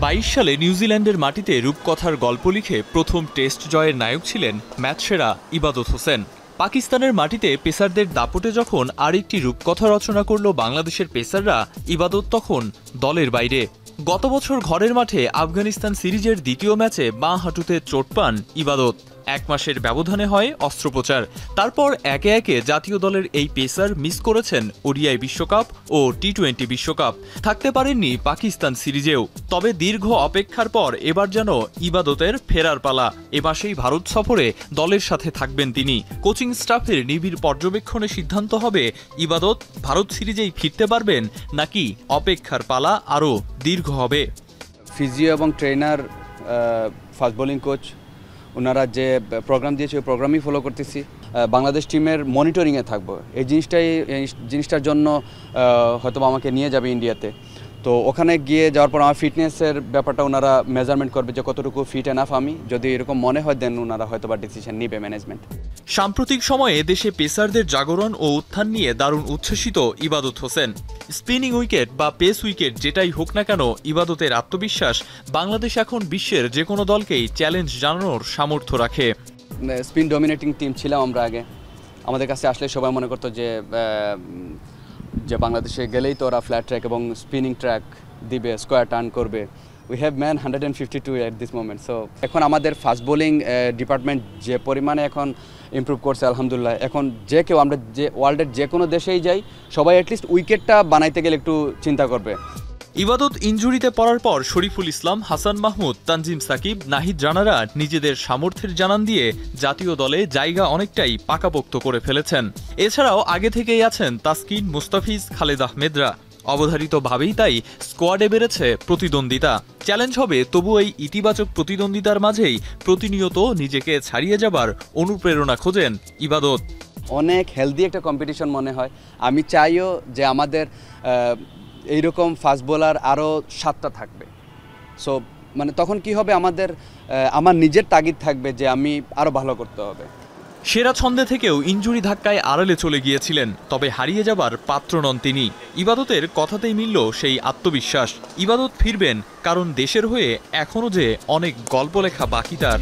২২ সালে নিউজিল্যান্ডের মাটিতে রূপকথার গল্প লিখে প্রথম টেস্ট জয়ের নায়ক ছিলেন ম্যাচসেরা ইবাদত হোসেন। পাকিস্তানের মাটিতে পেসারদের দাপটে যখন আরেকটি রূপকথা রচনা করল বাংলাদেশের পেসাররা, ইবাদত তখন দলের বাইরে। গত বছর ঘরের মাঠে আফগানিস্তান সিরিজের দ্বিতীয় ম্যাচে বাঁ হাঁটুতে চোট পান ইবাদত। ১ মাসের ব্যবধানে হয় অস্ত্রোপচার। তারপর একে একে জাতীয় দলের এই পেসার মিস করেছেন ওডিআই বিশ্বকাপ ও টি-20 বিশ্বকাপ, থাকতে পারেননি পাকিস্তান সিরিজেও। তবে দীর্ঘ অপেক্ষার পর এবার যেন ইবাদতের ফেরার পালা। এ মাসেই ভারত সফরে দলের সাথে থাকবেন তিনি। কোচিং স্টাফের নিবিড় পর্যবেক্ষণে সিদ্ধান্ত হবে ইবাদত ভারত সিরিজেই ফিরতে পারবেন নাকি অপেক্ষার পালা আরও দীর্ঘ হবে। ফিজিও এবং ট্রেনার, ফাস্ট বোলিং কোচ ওনারা যে প্রোগ্রাম দিয়েছে ওই প্রোগ্রামই ফলো করতেছি। বাংলাদেশ টিমের মনিটরিংয়ে থাকবো, এই জিনিসটার জন্য হয়তো আমাকে নিয়ে যাবে ইন্ডিয়াতে। তো ওখানে গিয়ে যাওয়ার পর আমার ফিটনেসের ব্যাপারটা ওনারা মেজারমেন্ট করবে যে কতটুকু ফিট এনাফ আমি। যদি এরকম মনে হয় দেন ওনারা হয়তো বা ডিসিশন নিবে ম্যানেজমেন্ট। সাম্প্রতিক সময়ে দেশে পেসারদের জাগরণ ও উত্থান নিয়ে দারুণ উচ্ছ্বসিত ইবাদত হোসেন। স্পিনিং উইকেট বা পেস উইকেট যেটাই হোক না কেন, ইবাদতের আত্মবিশ্বাস বাংলাদেশ এখন বিশ্বের যে কোনো দলকেই চ্যালেঞ্জ জানানোর সামর্থ্য রাখে। স্পিন ডমিনেটিং টিম ছিলাম আমরা আগে। আমাদের কাছে আসলে সবাই মনে করতো যে বাংলাদেশে গেলেই তো ওরা ফ্ল্যাট ট্র্যাক এবং স্পিনিং ট্র্যাক দিবে, স্কোয়ার টার্ন করবে। We have man 152 at this moment. So এখন আমাদের ফাস্ট বোলিং ডিপার্টমেন্ট যে পরিমাণে এখন ইমপ্রুভ করছে আলহামদুলিল্লাহ। এখন যে কেউ, আমরা যে ওয়ার্ল্ডের যে কোনো দেশেই যাই, সবাই অ্যাটলিস্ট উইকেটটা বানাইতে গেলে একটু চিন্তা করবে। ইবাদত ইনজুরিতে পড়ার পর শরীফুল ইসলাম, হাসান মাহমুদ, তানজিম সাকিব, নাহিদ রানারা নিজেদের সামর্থ্যের জানান দিয়ে জাতীয় দলে জায়গা অনেকটাই পাকাপোক্ত করে ফেলেছেন। এছাড়াও আগে থেকেই আছেন তাসকিন, মুস্তাফিজ, খালেদ আহমেদরা। অবধারিতভাবেই তাই স্কোয়াডে বেড়েছে প্রতিদ্বন্দ্বিতা। চ্যালেঞ্জ হবে তবু এই ইতিবাচক প্রতিদ্বন্দ্বিতার মাঝেই প্রতিনিয়ত নিজেকে ছাড়িয়ে যাবার অনুপ্রেরণা খোঁজেন ইবাদত। অনেক হেলদি একটা কম্পিটিশন মনে হয়। আমি চাইও যে আমাদের এইরকম ফাস্ট বোলার আরও 7টা থাকবে। সো মানে তখন কি হবে, আমার নিজের তাগিদ থাকবে যে আমি আরও ভালো করতে হবে। সেরা ছন্দে থেকেও ইনজুরি ধাক্কায় আড়ালে চলে গিয়েছিলেন, তবে হারিয়ে যাবার পাত্র নন তিনি। ইবাদতের কথাতেই মিলল সেই আত্মবিশ্বাস। ইবাদত ফিরবেন কারণ দেশের হয়ে এখনও যে অনেক গল্প লেখা বাকি তার।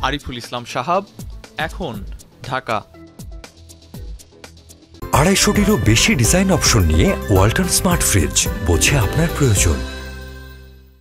আরিফুল ইসলাম সাহাব, এখন, ঢাকা। 250টিরও বেশি ডিজাইন অপশন নিয়ে ওয়ালটন স্মার্ট ফ্রিজ, বোঝে আপনার প্রয়োজন।